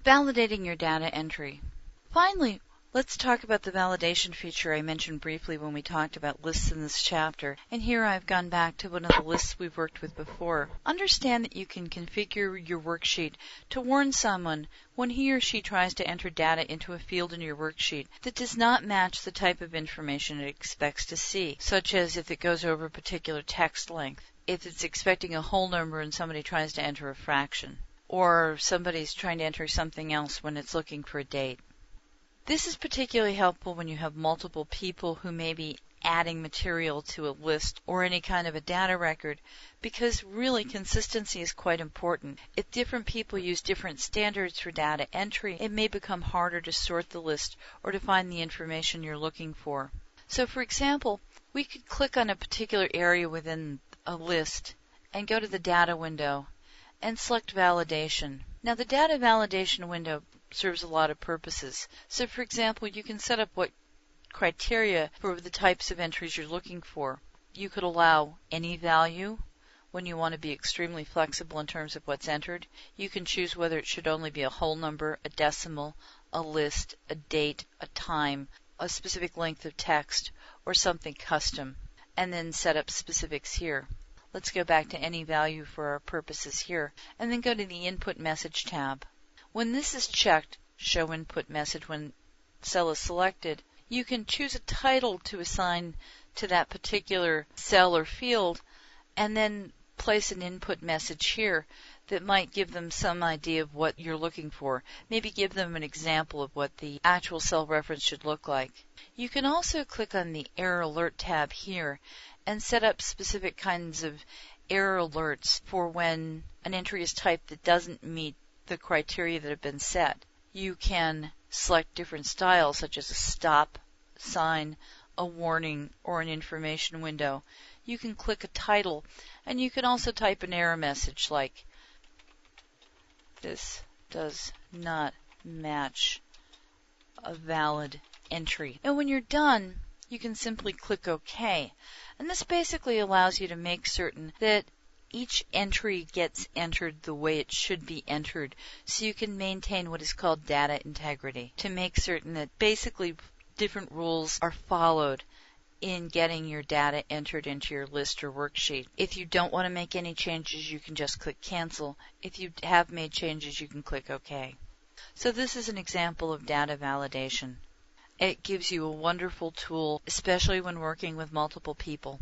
Validating your data entry. Finally, let's talk about the validation feature I mentioned briefly when we talked about lists in this chapter. And here I've gone back to one of the lists we've worked with before. Understand that you can configure your worksheet to warn someone when he or she tries to enter data into a field in your worksheet that does not match the type of information it expects to see, such as if it goes over a particular text length, if it's expecting a whole number and somebody tries to enter a fraction, or somebody's trying to enter something else when it's looking for a date. This is particularly helpful when you have multiple people who may be adding material to a list or any kind of a data record, because really consistency is quite important. If different people use different standards for data entry, it may become harder to sort the list or to find the information you're looking for. So for example, we could click on a particular area within a list and go to the data window and select validation. Now the data validation window serves a lot of purposes. So for example, you can set up what criteria for the types of entries you're looking for. You could allow any value when you want to be extremely flexible in terms of what's entered. You can choose whether it should only be a whole number, a decimal, a list, a date, a time, a specific length of text, or something custom, and then set up specifics here. Let's go back to any value for our purposes here, and then go to the Input Message tab. When this is checked, Show Input Message when cell is selected, you can choose a title to assign to that particular cell or field, and then place an input message here that might give them some idea of what you're looking for. Maybe give them an example of what the actual cell reference should look like. You can also click on the Error Alert tab here and set up specific kinds of error alerts for when an entry is typed that doesn't meet the criteria that have been set. You can select different styles such as a stop sign, a warning, or an information window. You can click a title, and you can also type an error message like, "This does not match a valid entry." And when you're done, you can simply click OK. And this basically allows you to make certain that each entry gets entered the way it should be entered, so you can maintain what is called data integrity, to make certain that basically different rules are followed in getting your data entered into your list or worksheet. If you don't want to make any changes, you can just click Cancel. If you have made changes, you can click OK. So this is an example of data validation. It gives you a wonderful tool, especially when working with multiple people.